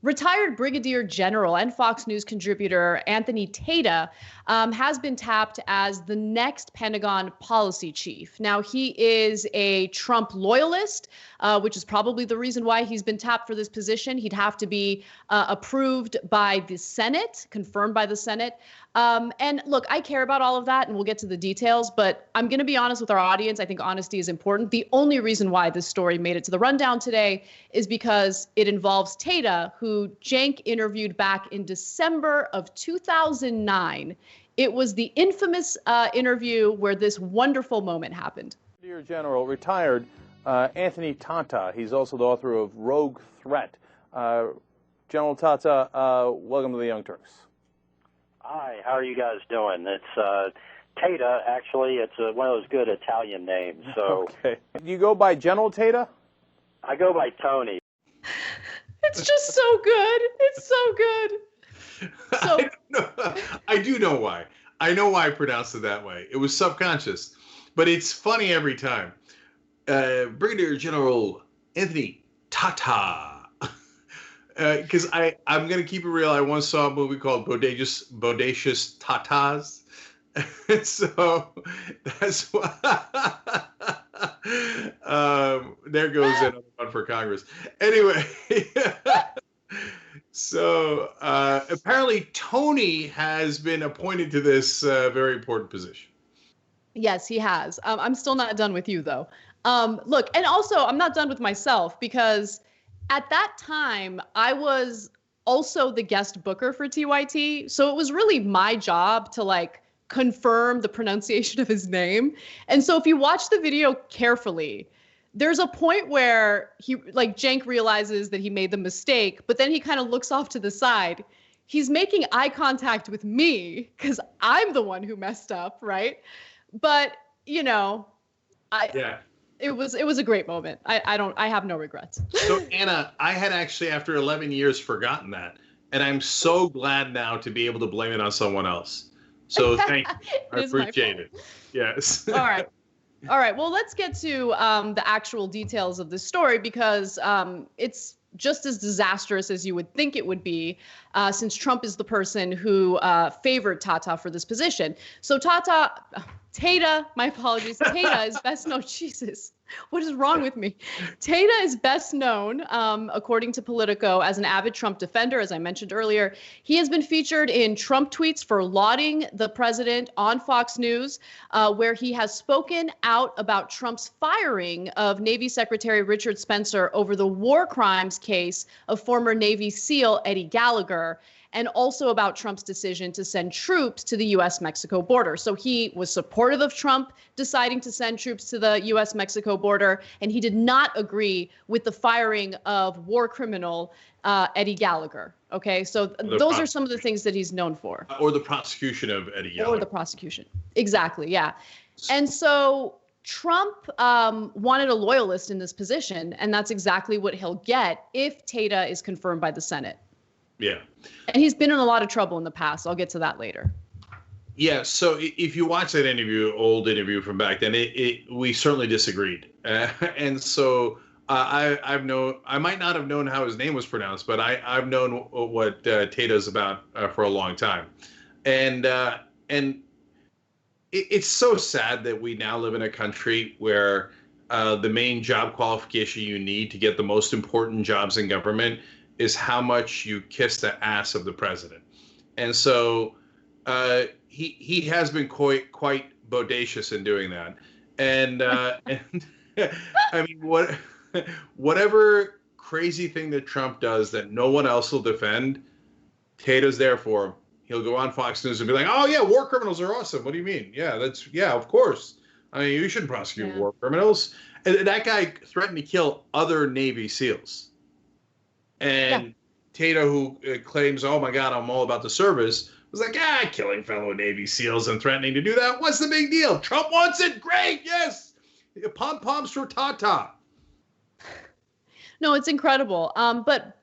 Retired Brigadier General and Fox News contributor Anthony Tata has been tapped as the next Pentagon policy chief. Now, he is a Trump loyalist, which is probably the reason why he's been tapped for this position. He'd have to be approved by the Senate, confirmed by the Senate. And look, I care about all of that, and we'll get to the details, but I'm going to be honest with our audience. I think honesty is important. The only reason why this story made it to the rundown today is because it involves Tata, who Cenk interviewed back in December of 2009. It was the infamous interview where this wonderful moment happened. Brigadier General, retired Anthony Tata. He's also the author of Rogue Threat. General Tata, welcome to the Young Turks. Hi, how are you guys doing? It's Tata, actually. It's one of those good Italian names. So, okay. Do you go by General Tata? I go by Tony. It's just so good. It's so good. So I do know why. I know why I pronounced it that way. It was subconscious. But it's funny every time. Brigadier General Anthony Tata. Because I'm going to keep it real. I once saw a movie called Bodacious Tatas. So that's why. There goes another one for Congress. Anyway. So apparently Tony has been appointed to this very important position. Yes, he has. I'm still not done with you, though. Look, and also I'm not done with myself because at that time, I was also the guest booker for TYT. So it was really my job to confirm the pronunciation of his name. And so if you watch the video carefully, there's a point where Cenk realizes that he made the mistake, but then he kind of looks off to the side. He's making eye contact with me because I'm the one who messed up, right? But, It was a great moment. I have no regrets. So Anna, I had actually after 11 years forgotten that, and I'm so glad now to be able to blame it on someone else. So thank you. I appreciate it. Yes. All right. Well, let's get to the actual details of this story because it's just as disastrous as you would think it would be, since Trump is the person who favored Tata for this position. So Tata, my apologies. Tata is best known. Jesus, what is wrong with me? Tata is best known, according to Politico, as an avid Trump defender, as I mentioned earlier. He has been featured in Trump tweets for lauding the president on Fox News, where he has spoken out about Trump's firing of Navy Secretary Richard Spencer over the war crimes case of former Navy SEAL Eddie Gallagher, and also about Trump's decision to send troops to the U.S.-Mexico border. So he was supportive of Trump deciding to send troops to the U.S.-Mexico border, and he did not agree with the firing of war criminal Eddie Gallagher. Okay, so those are some of the things that he's known for. Or the prosecution of Eddie Gallagher. Or the prosecution. Exactly, yeah. And so Trump wanted a loyalist in this position, and that's exactly what he'll get if Tata is confirmed by the Senate. Yeah. And he's been in a lot of trouble in the past. I'll get to that later. Yeah. So if you watch that old interview from back then, we certainly disagreed. And so I might not have known how his name was pronounced, but I've known what Tata's about for a long time. And it's so sad that we now live in a country where the main job qualification you need to get the most important jobs in government is how much you kiss the ass of the president. And so he has been quite bodacious in doing that. And I mean, whatever crazy thing that Trump does that no one else will defend, Tata's there for him. He'll go on Fox News and be like, "Oh yeah, war criminals are awesome. What do you mean? Yeah, of course. I mean, you shouldn't prosecute war criminals." And that guy threatened to kill other Navy SEALs. And Tata, who claims, "Oh my God, I'm all about the service," was like, killing fellow Navy SEALs and threatening to do that. What's the big deal? Trump wants it. Great. Yes. Pom-poms for Tata. No, it's incredible. But,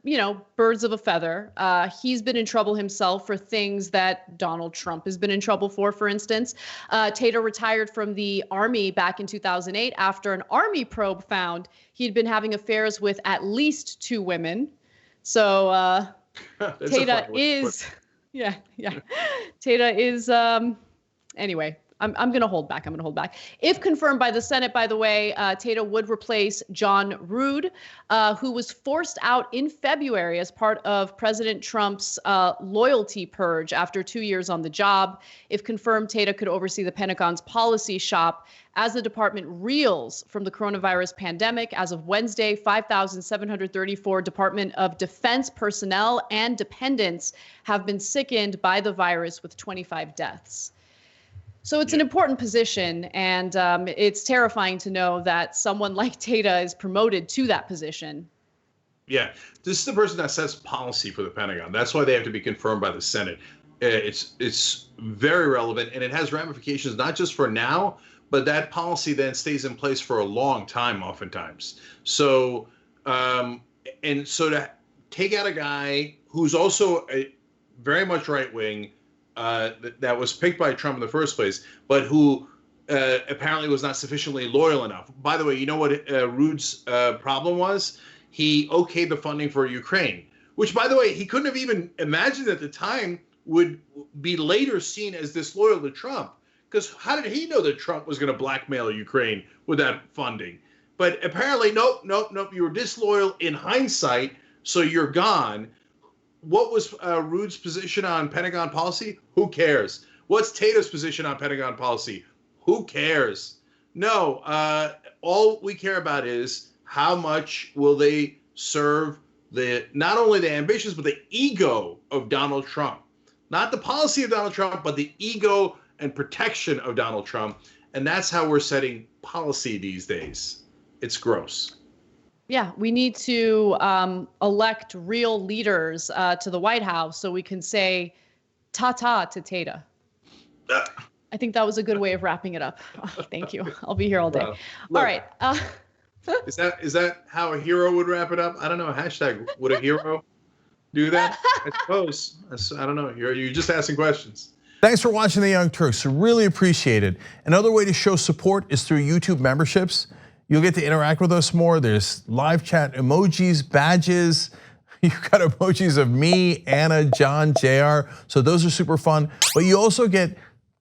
birds of a feather. He's been in trouble himself for things that Donald Trump has been in trouble for instance. Tata retired from the Army back in 2008 after an Army probe found he'd been having affairs with at least 2 women. So Tata is, yeah. Tata is, anyway. I'm going to hold back. If confirmed by the Senate, by the way, Tata would replace John Rood, who was forced out in February as part of President Trump's loyalty purge after 2 years on the job. If confirmed, Tata could oversee the Pentagon's policy shop as the department reels from the coronavirus pandemic. As of Wednesday, 5,734 Department of Defense personnel and dependents have been sickened by the virus, with 25 deaths. So it's an important position, and it's terrifying to know that someone like Tata is promoted to that position. Yeah, this is the person that sets policy for the Pentagon. That's why they have to be confirmed by the Senate. It's very relevant, and it has ramifications not just for now, but that policy then stays in place for a long time, oftentimes. So, so to take out a guy who's also very much right-wing, that was picked by Trump in the first place, but who apparently was not sufficiently loyal enough. By the way, you know what Rood's problem was? He okayed the funding for Ukraine, which, by the way, he couldn't have even imagined at the time would be later seen as disloyal to Trump. Because how did he know that Trump was going to blackmail Ukraine with that funding? But apparently, nope, you were disloyal in hindsight, so you're gone. What was Rood's position on Pentagon policy? Who cares? What's Tata's position on Pentagon policy? Who cares? No, all we care about is how much will they serve not only the ambitions, but the ego of Donald Trump. Not the policy of Donald Trump, but the ego and protection of Donald Trump. And that's how we're setting policy these days. It's gross. Yeah, we need to elect real leaders to the White House so we can say Tata to Tata. I think that was a good way of wrapping it up. Oh, thank you. I'll be here all day. All right. Is that how a hero would wrap it up? I don't know. Hashtag, would a hero do that? I suppose. I don't know. You're just asking questions. Thanks for watching The Young Turks. Really appreciate it. Another way to show support is through YouTube memberships. You'll get to interact with us more. There's live chat emojis, badges. You've got emojis of me, Anna, John, JR. So those are super fun. But you also get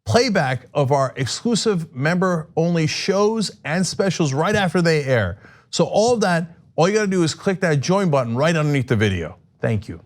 playback of our exclusive member-only shows and specials right after they air. So all of that, all you gotta do is click that join button right underneath the video. Thank you.